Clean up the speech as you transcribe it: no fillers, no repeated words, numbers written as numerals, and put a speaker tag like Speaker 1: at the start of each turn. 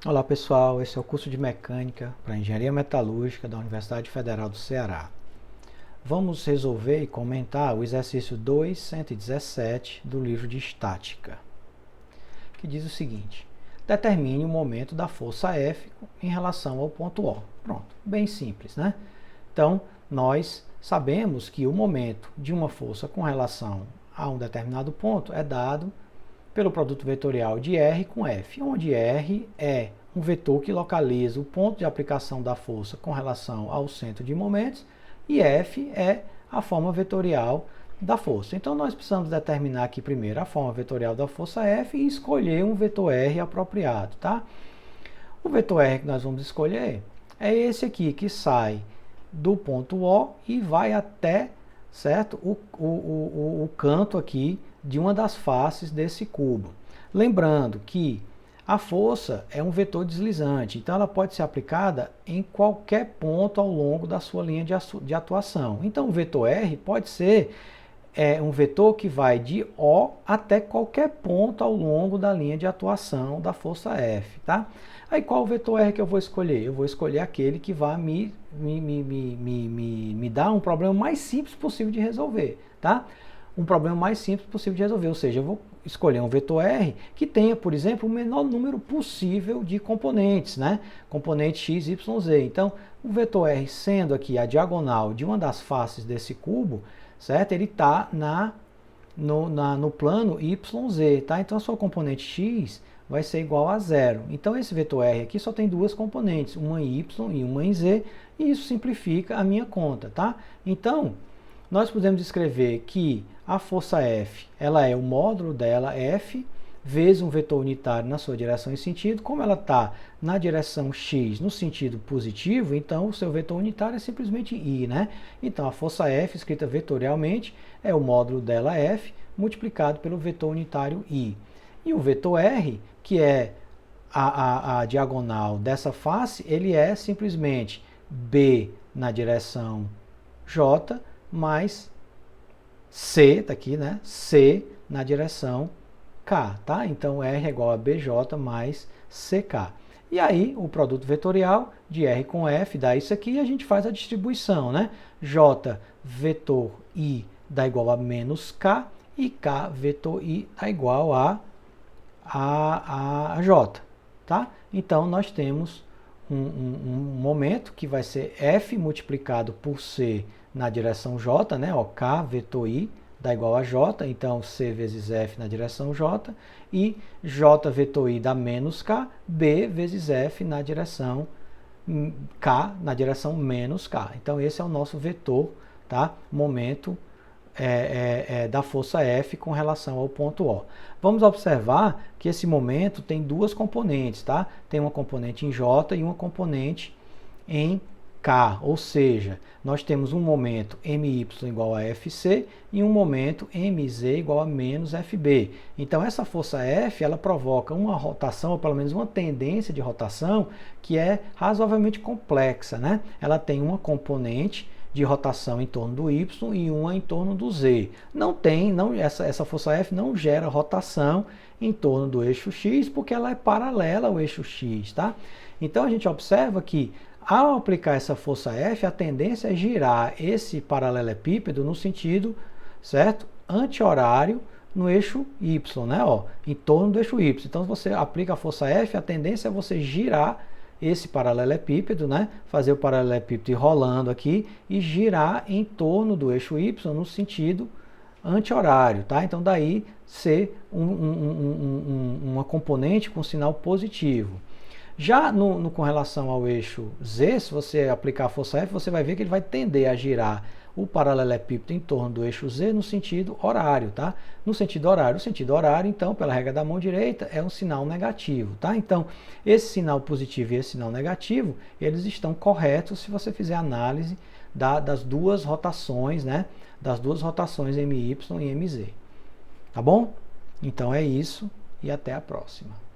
Speaker 1: Olá pessoal, esse é o curso de Mecânica para Engenharia Metalúrgica da Universidade Federal do Ceará. Vamos resolver e comentar o exercício 217 do livro de Estática, que diz o seguinte: determine o momento da força F em relação ao ponto O. Pronto, bem simples, né? Então, nós sabemos que o momento de uma força com relação a um determinado ponto é dado pelo produto vetorial de R com F, onde R é um vetor que localiza o ponto de aplicação da força com relação ao centro de momentos e F é a forma vetorial da força. Então, nós precisamos determinar aqui primeiro a forma vetorial da força F e escolher um vetor R apropriado, tá? O vetor R que nós vamos escolher é esse aqui, que sai do ponto O e vai até, certo, o canto aqui de uma das faces desse cubo. Lembrando que a força é um vetor deslizante, então ela pode ser aplicada em qualquer ponto ao longo da sua linha de atuação. Então o vetor R pode ser um vetor que vai de O até qualquer ponto ao longo da linha de atuação da força F, tá? Aí qual o vetor R que eu vou escolher? Eu vou escolher aquele que vai me dar um problema mais simples possível de resolver, tá? Um problema mais simples possível de resolver, ou seja, eu vou escolher um vetor R que tenha, por exemplo, o menor número possível de componentes, né? Componentes x, y, z. Então, o vetor R sendo aqui a diagonal de uma das faces desse cubo, certo? Ele está no plano YZ, tá? Então, a sua componente x vai ser igual a zero. Então, esse vetor R aqui só tem duas componentes, uma em Y e uma em Z, e isso simplifica a minha conta, tá? Então, nós podemos escrever que a força F, ela é o módulo dela, F, vezes um vetor unitário na sua direção e sentido. Como ela está na direção x no sentido positivo, então o seu vetor unitário é simplesmente I, né? Então a força F, escrita vetorialmente, é o módulo dela, F, multiplicado pelo vetor unitário I. E o vetor R, que é a diagonal dessa face, ele é simplesmente B na direção J, mais C, tá aqui, né? C na direção K, tá? Então, R é igual a BJ mais CK. E aí, o produto vetorial de R com F dá isso aqui e a gente faz a distribuição, né? J vetor I dá igual a menos K e K vetor I dá igual a J, tá? Então, nós temos um momento que vai ser F multiplicado por C na direção J, né? Ó, K vetor I dá igual a J, então C vezes F na direção J, e J vetor I dá menos K, B vezes F na direção K, na direção menos K. Então esse é o nosso vetor, tá? Momento da força F com relação ao ponto O. Vamos observar que esse momento tem duas componentes, tá? Tem uma componente em J e uma componente em K, ou seja, nós temos um momento my igual a Fc e um momento mz igual a menos Fb. Então essa força F, ela provoca uma rotação, ou pelo menos uma tendência de rotação, que é razoavelmente complexa, né? Ela tem uma componente de rotação em torno do y e uma em torno do z. Essa força F não gera rotação em torno do eixo x, porque ela é paralela ao eixo x, tá? Então a gente observa que ao aplicar essa força F, a tendência é girar esse paralelepípedo no sentido, certo? Anti-horário no eixo Y, né? Ó, em torno do eixo Y. Então, se você aplica a força F, a tendência é você girar esse paralelepípedo, né? Fazer o paralelepípedo ir rolando aqui e girar em torno do eixo Y no sentido anti-horário, tá? Então, daí ser uma componente com sinal positivo. Já com relação ao eixo Z, se você aplicar a força F, você vai ver que ele vai tender a girar o paralelepípedo em torno do eixo Z no sentido horário, tá? No sentido horário. O sentido horário, então, pela regra da mão direita, é um sinal negativo, tá? Então, esse sinal positivo e esse sinal negativo, eles estão corretos se você fizer análise das duas rotações, né? Das duas rotações MY e MZ. Tá bom? Então é isso e até a próxima.